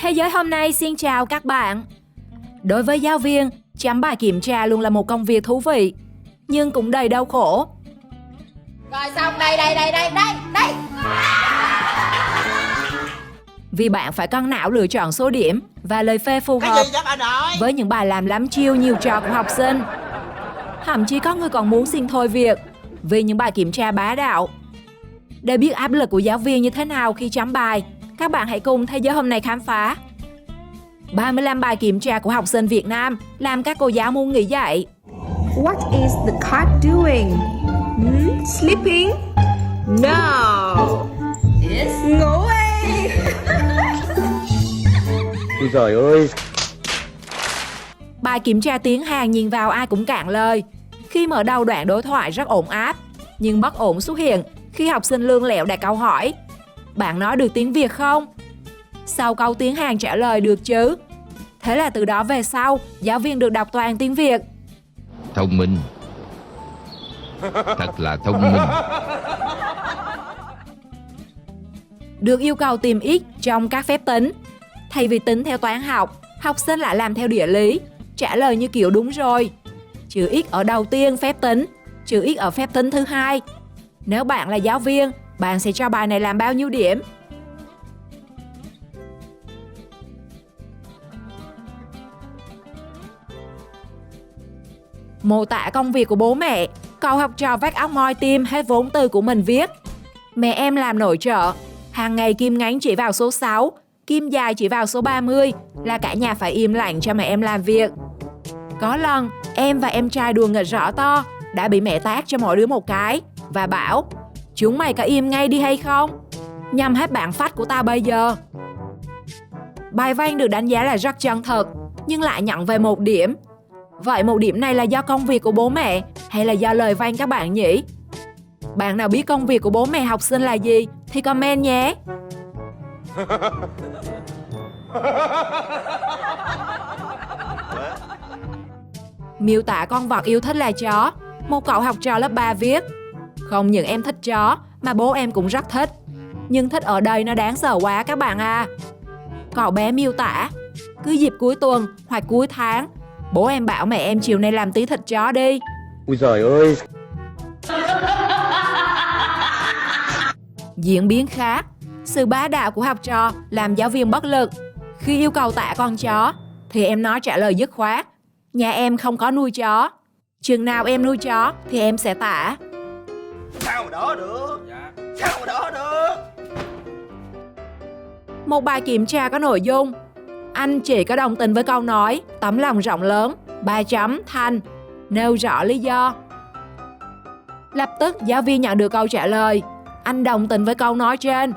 Thế giới hôm nay xin chào các bạn. Đối với giáo viên, chấm bài kiểm tra luôn là một công việc thú vị, nhưng cũng đầy đau khổ. Rồi xong, đây. Vì bạn phải cân não lựa chọn số điểm và lời phê phù hợp với những bài làm lắm chiêu nhiều trò của học sinh. Thậm chí có người còn muốn xin thôi việc vì những bài kiểm tra bá đạo. Để biết áp lực của giáo viên như thế nào khi chấm bài, các bạn hãy cùng Thế giới hôm nay khám phá 35 bài kiểm tra của học sinh Việt Nam làm các cô giáo muốn nghỉ dạy. What is the cat doing? Sleeping? No. It's ngủ ê. Ôi trời ơi. Bài kiểm tra tiếng Hàn nhìn vào ai cũng cạn lời. Khi mở đầu đoạn đối thoại rất ổn áp, nhưng bất ổn xuất hiện khi học sinh lương lẹo đặt câu hỏi: bạn nói được tiếng Việt không? Sau câu tiếng Hàn trả lời được chứ. Thế là từ đó về sau, giáo viên được đọc toàn tiếng Việt. Thông minh. Thật là thông minh. Được yêu cầu tìm x trong các phép tính. Thay vì tính theo toán học, học sinh lại làm theo địa lý, trả lời như kiểu đúng rồi. Chữ x ở đầu tiên phép tính, chữ x ở phép tính thứ hai. Nếu bạn là giáo viên, bạn sẽ cho bài này làm bao nhiêu điểm? Mô tả công việc của bố mẹ. Cậu học trò vắt óc moi tim hết vốn từ của mình viết: mẹ em làm nội trợ, hàng ngày kim ngắn chỉ vào số 6, kim dài chỉ vào số 30, là cả nhà phải im lặng cho mẹ em làm việc. Có lần, em và em trai đùa nghịch rõ to, đã bị mẹ tát cho mỗi đứa một cái và bảo: chúng mày có im ngay đi hay không? Nhằm hết bản phách của tao bây giờ. Bài văn được đánh giá là rất chân thật, nhưng lại nhận về 1 điểm. Vậy 1 điểm này là do công việc của bố mẹ hay là do lời văn các bạn nhỉ? Bạn nào biết công việc của bố mẹ học sinh là gì thì comment nhé. Miêu tả con vật yêu thích là chó. Một cậu học trò lớp 3 viết: không những em thích chó mà bố em cũng rất thích. Nhưng thích ở đây nó đáng sợ quá các bạn à. Cậu bé miêu tả: cứ dịp cuối tuần hoặc cuối tháng, bố em bảo mẹ em chiều nay làm tí thịt chó đi. Ôi trời ơi. Diễn biến khác. Sự bá đạo của học trò làm giáo viên bất lực. Khi yêu cầu tả con chó thì em nó trả lời dứt khoát: nhà em không có nuôi chó. Chừng nào em nuôi chó thì em sẽ tả. Sao mà đó được? Sao mà đó được? Một bài kiểm tra có nội dung: anh chỉ có đồng tình với câu nói tấm lòng rộng lớn, 3 chấm thanh, nêu rõ lý do. Lập tức giáo viên nhận được câu trả lời: anh đồng tình với câu nói trên.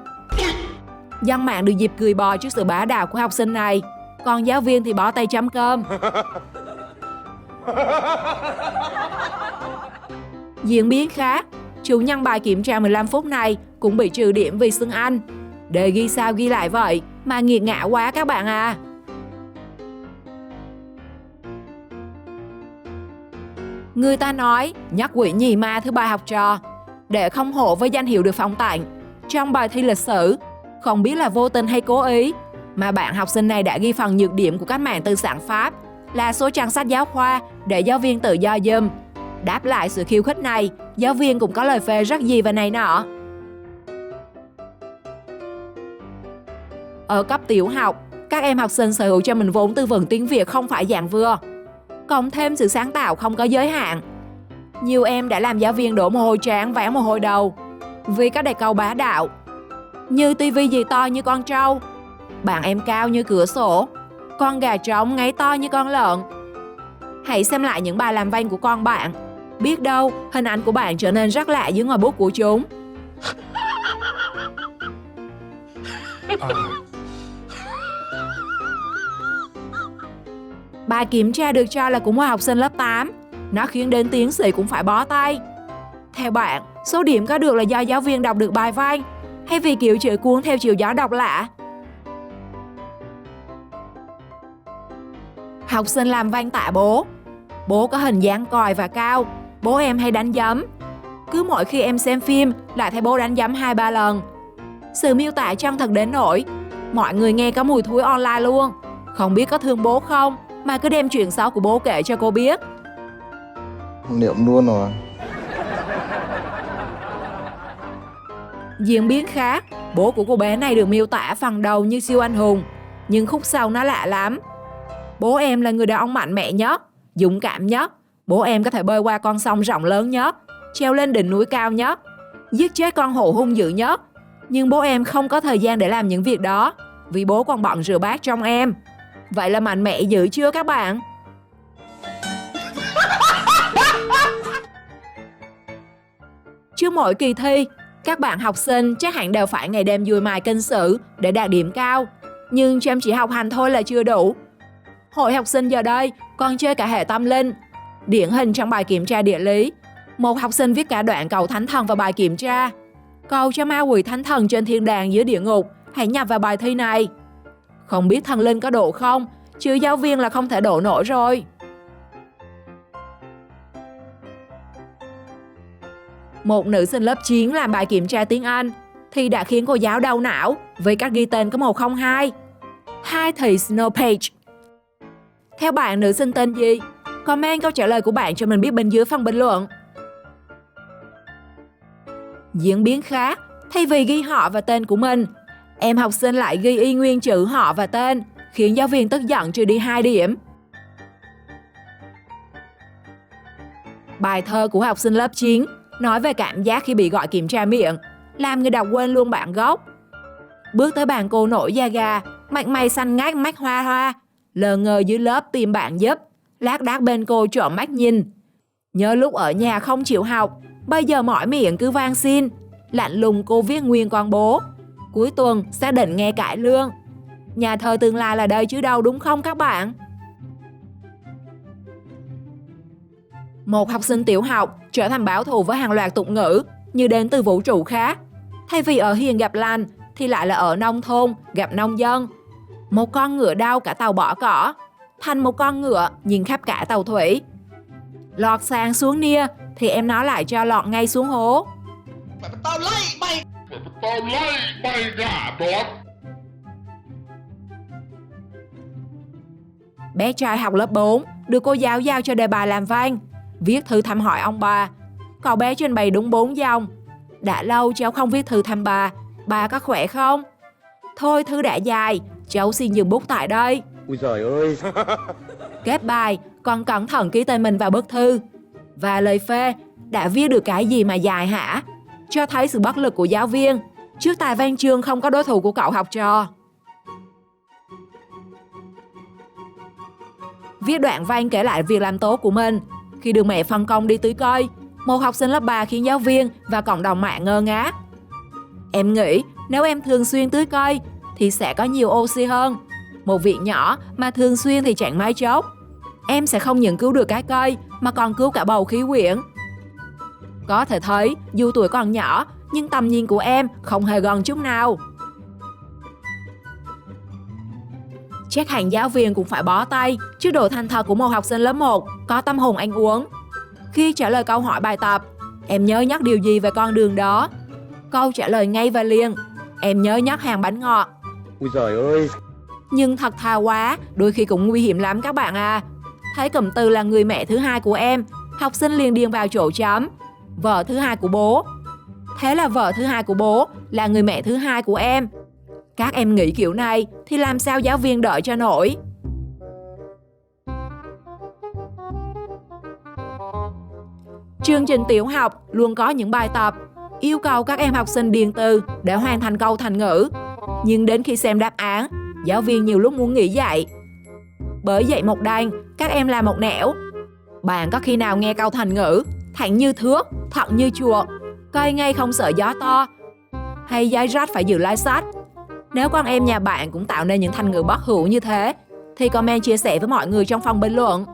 Dân mạng được dịp cười bò trước sự bá đạo của học sinh này, còn giáo viên thì bỏ tay chấm cơm. Diễn biến khác. Chủ nhân bài kiểm tra 15 phút này cũng bị trừ điểm vì xưng anh. Đề ghi sao ghi lại vậy mà nghiệt ngã quá các bạn à. Người ta nói nhất quỷ nhì ma thứ ba học trò. Để không hổ với danh hiệu được phong tặng, trong bài thi lịch sử, không biết là vô tình hay cố ý, mà bạn học sinh này đã ghi phần nhược điểm của cách mạng tư sản Pháp là số trang sách giáo khoa để giáo viên tự do giùm. Đáp lại sự khiêu khích này, giáo viên cũng có lời phê rất gì và này nọ. Ở cấp tiểu học, các em học sinh sở hữu cho mình vốn tư vựng tiếng Việt không phải dạng vừa, cộng thêm sự sáng tạo không có giới hạn. Nhiều em đã làm giáo viên đổ mồ hôi trán vã mồ hôi đầu vì các đề câu bá đạo như tivi gì to như con trâu, bạn em cao như cửa sổ, con gà trống ngáy to như con lợn. Hãy xem lại những bài làm văn của con bạn, biết đâu hình ảnh của bạn trở nên rất lạ dưới ngòi bút của chúng. Bài kiểm tra được cho là của một học sinh lớp 8, nó khiến đến tiến sĩ cũng phải bó tay. Theo bạn, số điểm có được là do giáo viên đọc được bài văn hay vì kiểu chữ cuốn theo chiều gió đọc lạ? Học sinh làm văn tả bố. Bố có hình dáng còi và cao, bố em hay đánh giấm. Cứ mỗi khi em xem phim lại thấy bố đánh giấm 2-3 lần. Sự miêu tả chân thật đến nỗi Mọi người nghe có mùi thối online luôn. Không biết có thương bố không mà cứ đem chuyện xấu của bố kể cho cô biết. Niệm luôn rồi. Diễn biến khác, bố của cô bé này được miêu tả phần đầu như siêu anh hùng, nhưng khúc sau nó lạ lắm. Bố em là người đàn ông mạnh mẽ nhất, dũng cảm nhất. Bố em có thể bơi qua con sông rộng lớn nhất, treo lên đỉnh núi cao nhất, giết chết con hổ hung dữ nhất. Nhưng bố em không có thời gian để làm những việc đó, vì bố còn bận rửa bát trong em. Vậy là mạnh mẽ dữ chưa các bạn? Trước mỗi kỳ thi, các bạn học sinh chắc hẳn đều phải ngày đêm dùi mài kinh sử để đạt điểm cao. Nhưng chăm chỉ học hành thôi là chưa đủ. Hội học sinh giờ đây còn chơi cả hệ tâm linh. Điển hình trong bài kiểm tra địa lý, một học sinh viết cả đoạn cầu thánh thần vào bài kiểm tra. Cầu cho ma quỷ thánh thần trên thiên đàng dưới địa ngục hãy nhập vào bài thi này. Không biết thần linh có độ không, chứ giáo viên là không thể độ nổi rồi. Một nữ sinh lớp 9 làm bài kiểm tra tiếng Anh thì đã khiến cô giáo đau não vì cách ghi tên có 102. Hai thì Snow Page. Theo bạn, nữ sinh tên gì? Comment câu trả lời của bạn cho mình biết bên dưới phần bình luận. Diễn biến khác, thay vì ghi họ và tên của mình, em học sinh lại ghi y nguyên chữ họ và tên, khiến giáo viên tức giận trừ đi 2 điểm. Bài thơ của học sinh lớp 9 nói về cảm giác khi bị gọi kiểm tra miệng, làm người đọc quên luôn bản gốc. Bước tới bàn cô nổi da gà, mặt mày xanh ngắt mắt hoa hoa, lờ ngờ dưới lớp tìm bạn giúp, lác đác bên cô trộm mắt nhìn. Nhớ lúc ở nhà không chịu học, bây giờ mỏi miệng cứ van xin. Lạnh lùng cô viết nguyên con bố. Cuối tuần xác định nghe cãi lương. Nhà thơ tương lai là đây chứ đâu, đúng không các bạn? Một học sinh tiểu học trở thành báo thù với hàng loạt tục ngữ như đến từ vũ trụ khác. Thay vì ở hiền gặp lành thì lại là ở nông thôn gặp nông dân. Một con ngựa đau cả tàu bỏ cỏ thành một con ngựa nhìn khắp cả tàu thủy. Lọt sang xuống nia thì em nói lại cho lọt ngay xuống hố. Tao lấy mày ra bót. Bé trai học lớp 4 được cô giáo giao cho đề bài làm văn, viết thư thăm hỏi ông bà. Cậu bé trình bày đúng 4 dòng. Đã lâu cháu không viết thư thăm bà có khỏe không? Thôi thư đã dài, cháu xin dừng bút tại đây. Ui giời ơi. Kết bài, còn cẩn thận ký tên mình vào bức thư. Và lời phê, đã viết được cái gì mà dài hả? Cho thấy sự bất lực của giáo viên trước tài văn chương không có đối thủ của cậu học trò. Viết đoạn văn kể lại việc làm tốt của mình. Khi được mẹ phân công đi tưới cây, một học sinh lớp 3 khiến giáo viên và cộng đồng mạng ngơ ngác. Em nghĩ nếu em thường xuyên tưới cây thì sẽ có nhiều oxy hơn. Một việc nhỏ mà thường xuyên thì chẳng mấy chốc. Em sẽ không những cứu được cái cây mà còn cứu cả bầu khí quyển. Có thể thấy dù tuổi còn nhỏ nhưng tầm nhìn của em không hề gần chút nào. Chắc hẳn giáo viên cũng phải bó tay trước độ thành thật của một học sinh lớp 1 có tâm hồn ăn uống. Khi trả lời câu hỏi bài tập, em nhớ nhắc điều gì về con đường đó? Câu trả lời ngay và liền, em nhớ nhắc hàng bánh ngọt. Ui giời ơi. Nhưng thật thà quá, đôi khi cũng nguy hiểm lắm các bạn à. Thấy cụm từ là người mẹ thứ hai của em, học sinh liền điền vào chỗ chấm vợ thứ hai của bố. Thế là vợ thứ hai của bố là người mẹ thứ hai của em. Các em nghĩ kiểu này thì làm sao giáo viên đợi cho nổi. Chương trình tiểu học luôn có những bài tập yêu cầu các em học sinh điền từ để hoàn thành câu thành ngữ. Nhưng đến khi xem đáp án, giáo viên nhiều lúc muốn nghỉ dạy. Bởi dạy một đành, các em làm một nẻo. Bạn có khi nào nghe câu thành ngữ thẳng như thước, thận như chuột, cây ngay không sợ gió to, hay dây rách phải giữ lái sách? Nếu con em nhà bạn cũng tạo nên những thành ngữ bất hủ như thế thì comment chia sẻ với mọi người trong phần bình luận.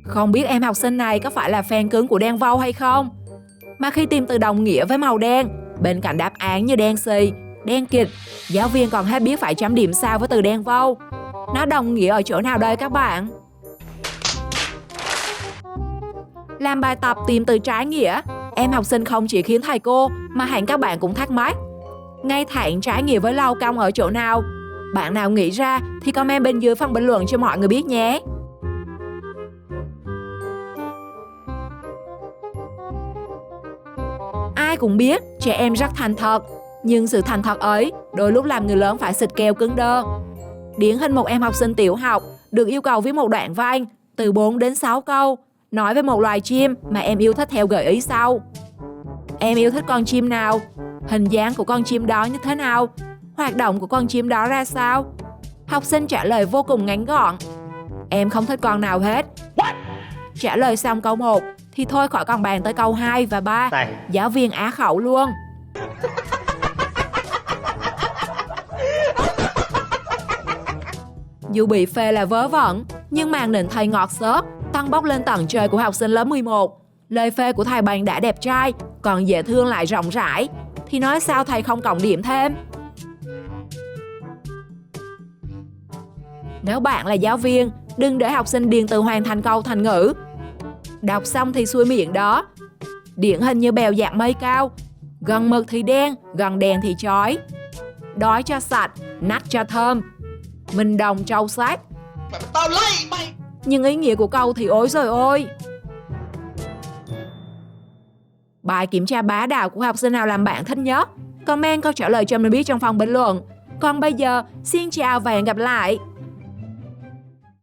Không biết em học sinh này có phải là fan cứng của đen vâu hay không? Mà khi tìm từ đồng nghĩa với màu đen, bên cạnh đáp án như đen xì, đen kịt, giáo viên còn hết biết phải chấm điểm sao với từ đen vâu. Nó đồng nghĩa ở chỗ nào đây các bạn? Làm bài tập tìm từ trái nghĩa, Em học sinh không chỉ khiến thầy cô mà hẳn các bạn cũng thắc mắc. Ngay thẳng trái nghĩa với lâu cong ở chỗ nào? Bạn nào nghĩ ra thì comment bên dưới phần bình luận cho mọi người biết nhé. Ai cũng biết trẻ em rất thành thật, nhưng sự thành thật ấy đôi lúc làm người lớn phải xịt keo cứng đơ. Điển hình một em học sinh tiểu học được yêu cầu viết một đoạn văn từ 4 đến 6 câu nói về một loài chim mà em yêu thích theo gợi ý sau. Em yêu thích con chim nào? Hình dáng của con chim đó như thế nào? Hoạt động của con chim đó ra sao? Học sinh trả lời vô cùng ngắn gọn. Em không thích con nào hết. Trả lời xong câu 1 thì thôi khỏi còn bàn tới câu 2 và 3. Giáo viên á khẩu luôn. Dù bị phê là vớ vẩn, nhưng màn định thầy ngọt xớt, tăng bốc lên tận trời của học sinh lớp 11. Lời phê của thầy bằng đã đẹp trai, còn dễ thương lại rộng rãi. Thì nói sao thầy không cộng điểm thêm? Nếu bạn là giáo viên, đừng để học sinh điền từ hoàn thành câu thành ngữ. Đọc xong thì xuôi miệng đó. Điển hình như bèo dạt mây cao. Gần mực thì đen, gần đèn thì chói. Đói cho sạch, nắt cho thơm. Mình đồng trâu xác. Tao lấy mày. Nhưng ý nghĩa của câu thì ối rồi ôi. Bài kiểm tra bá đạo của học sinh nào làm bạn thích nhất? Comment câu trả lời cho mình biết trong phần bình luận. Còn bây giờ, xin chào và hẹn gặp lại.